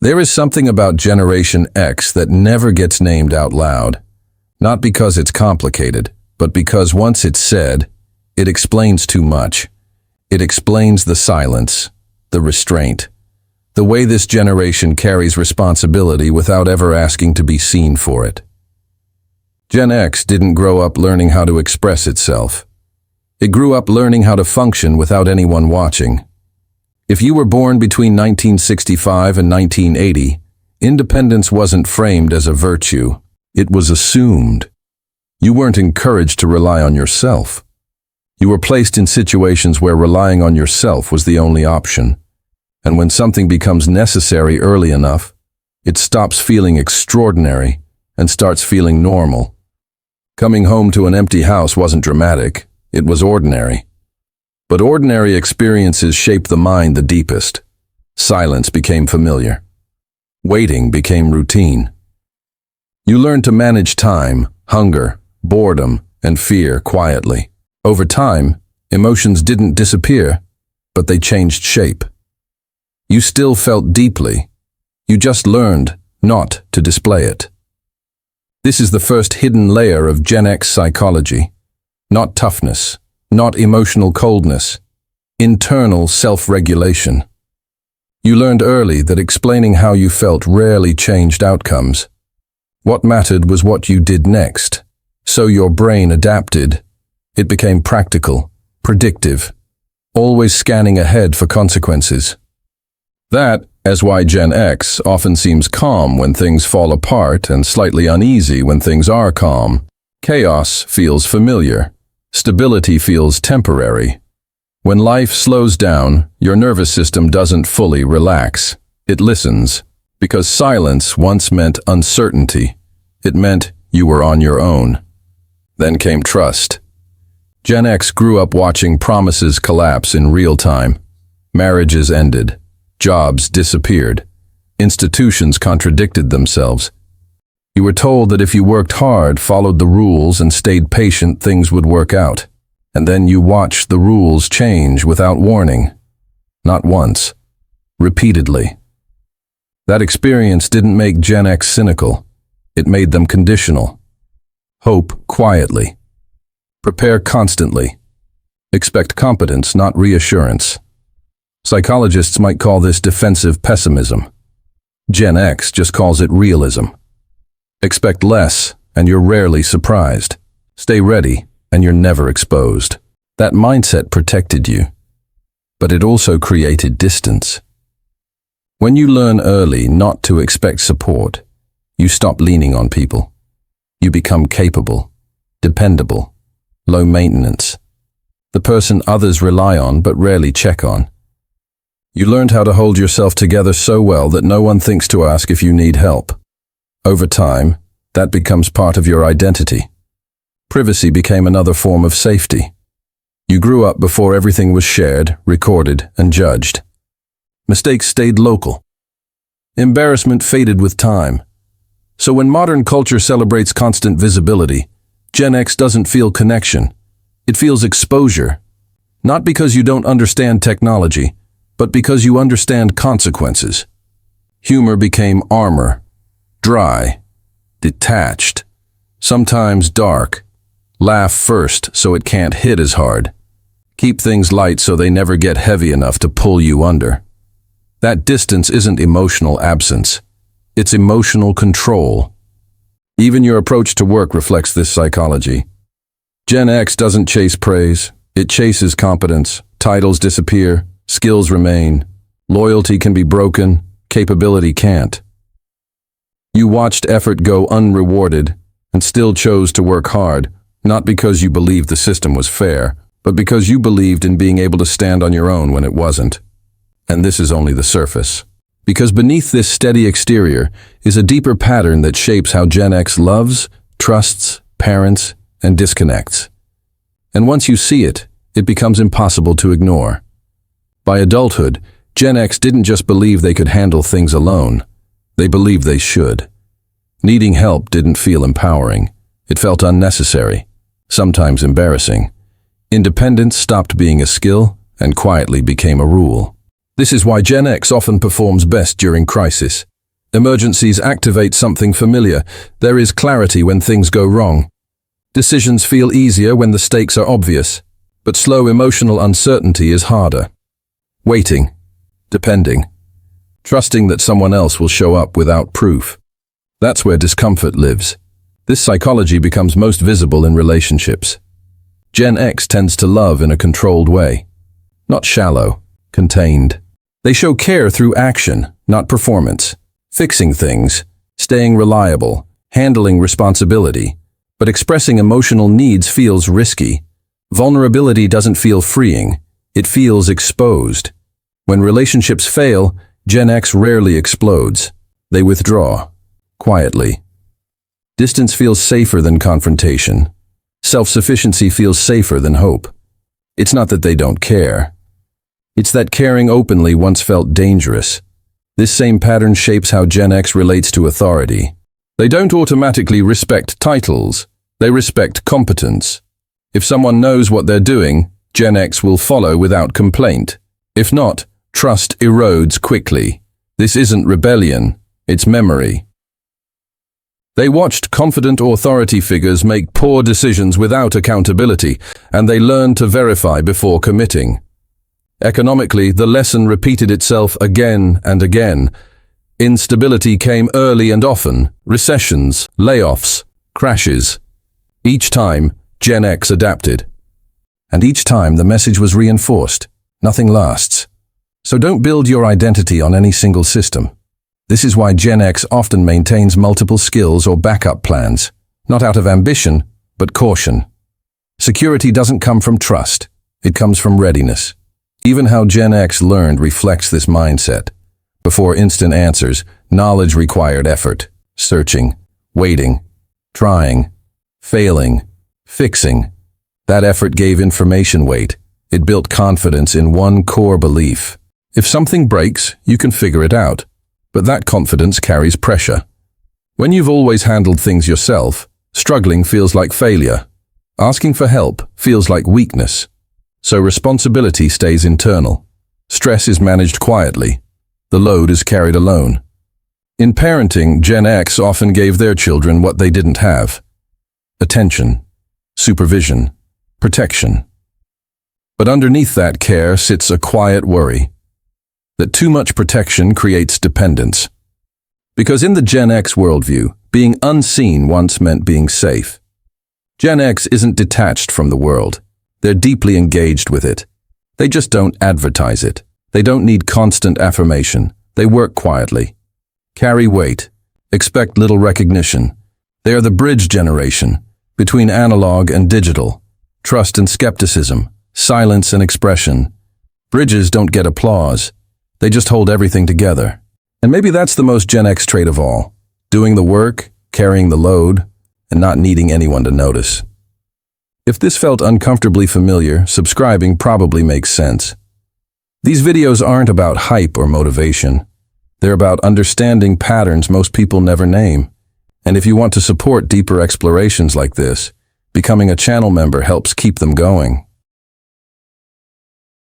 There is something about Generation X that never gets named out loud. Not because it's complicated, but because once it's said, it explains too much. It explains the silence, the restraint, the way this generation carries responsibility without ever asking to be seen for it. Gen X didn't grow up learning how to express itself. It grew up learning how to function without anyone watching. If you were born between 1965 and 1980, independence wasn't framed as a virtue. It was assumed. You weren't encouraged to rely on yourself. You were placed in situations where relying on yourself was the only option. And when something becomes necessary early enough, it stops feeling extraordinary and starts feeling normal. Coming home to an empty house wasn't dramatic, it was ordinary. But ordinary experiences shape the mind the deepest. Silence became familiar. Waiting became routine. You learned to manage time, hunger, boredom, and fear quietly. Over time, emotions didn't disappear, but they changed shape. You still felt deeply. You just learned not to display it. This is the first hidden layer of Gen X psychology. Not toughness, not emotional coldness, internal self-regulation. You learned early that explaining how you felt rarely changed outcomes. What mattered was what you did next. So your brain adapted. It became practical, predictive, always scanning ahead for consequences. That is why Gen X often seems calm when things fall apart and slightly uneasy when things are calm. Chaos feels familiar. Stability feels temporary. When life slows down, your nervous system doesn't fully relax. It listens. Because silence once meant uncertainty. It meant you were on your own. Then came trust. Gen X grew up watching promises collapse in real time. Marriages ended. Jobs disappeared. Institutions contradicted themselves. You were told that if you worked hard, followed the rules, and stayed patient, things would work out. And then you watched the rules change without warning. Not once. Repeatedly. That experience didn't make Gen X cynical. It made them conditional. Hope quietly. Prepare constantly. Expect competence, not reassurance. Psychologists might call this defensive pessimism. Gen X just calls it realism. Expect less, and you're rarely surprised. Stay ready, and you're never exposed. That mindset protected you. But it also created distance. When you learn early not to expect support, you stop leaning on people. You become capable, dependable, low maintenance. The person others rely on but rarely check on. You learned how to hold yourself together so well that no one thinks to ask if you need help. Over time, that becomes part of your identity. Privacy became another form of safety. You grew up before everything was shared, recorded, and judged. Mistakes stayed local. Embarrassment faded with time. So when modern culture celebrates constant visibility, Gen X doesn't feel connection. It feels exposure. Not because you don't understand technology, but because you understand consequences. Humor became armor, dry, detached, sometimes dark. Laugh first so it can't hit as hard. Keep things light so they never get heavy enough to pull you under. That distance isn't emotional absence. It's emotional control. Even your approach to work reflects this psychology. Gen X doesn't chase praise. It chases competence. Titles disappear. Skills remain. Loyalty can be broken. Capability can't. You watched effort go unrewarded and still chose to work hard, not because you believed the system was fair, but because you believed in being able to stand on your own when it wasn't. And this is only the surface. Because beneath this steady exterior is a deeper pattern that shapes how Gen X loves, trusts, parents, and disconnects. And once you see it, it becomes impossible to ignore. By adulthood, Gen X didn't just believe they could handle things alone. They believed they should. Needing help didn't feel empowering. It felt unnecessary, sometimes embarrassing. Independence stopped being a skill and quietly became a rule. This is why Gen X often performs best during crisis. Emergencies activate something familiar. There is clarity when things go wrong. Decisions feel easier when the stakes are obvious, but slow emotional uncertainty is harder. Waiting, depending, trusting that someone else will show up without proof. That's where discomfort lives. This psychology becomes most visible in relationships. Gen X tends to love in a controlled way. Not shallow, contained. They show care through action, not performance. Fixing things, staying reliable, handling responsibility. But expressing emotional needs feels risky. Vulnerability doesn't feel freeing. It feels exposed. When relationships fail, Gen X rarely explodes. They withdraw, quietly. Distance feels safer than confrontation. Self-sufficiency feels safer than hope. It's not that they don't care. It's that caring openly once felt dangerous. This same pattern shapes how Gen X relates to authority. They don't automatically respect titles. They respect competence. If someone knows what they're doing, Gen X will follow without complaint. If not, trust erodes quickly. This isn't rebellion, it's memory. They watched confident authority figures make poor decisions without accountability, and they learned to verify before committing. Economically, the lesson repeated itself again and again. Instability came early and often, recessions, layoffs, crashes. Each time, Gen X adapted. And each time the message was reinforced. Nothing lasts. So don't build your identity on any single system. This is why Gen X often maintains multiple skills or backup plans, not out of ambition, but caution. Security doesn't come from trust. It comes from readiness. Even how Gen X learned reflects this mindset. Before instant answers, knowledge required effort, searching, waiting, trying, failing, fixing. That effort gave information weight. It built confidence in one core belief. If something breaks, you can figure it out. But that confidence carries pressure. When you've always handled things yourself, struggling feels like failure. Asking for help feels like weakness. So responsibility stays internal. Stress is managed quietly. The load is carried alone. In parenting, Gen X often gave their children what they didn't have: attention, supervision, protection. But underneath that care sits a quiet worry that too much protection creates dependence. Because in the Gen X worldview, being unseen once meant being safe. Gen X isn't detached from the world. They're deeply engaged with it. They just don't advertise it. They don't need constant affirmation. They work quietly. Carry weight. Expect little recognition. They are the bridge generation between analog and digital. Trust and skepticism. Silence and expression. Bridges don't get applause. They just hold everything together. And maybe that's the most Gen X trait of all. Doing the work, carrying the load, and not needing anyone to notice. If this felt uncomfortably familiar, subscribing probably makes sense. These videos aren't about hype or motivation. They're about understanding patterns most people never name. And if you want to support deeper explorations like this, becoming a channel member helps keep them going.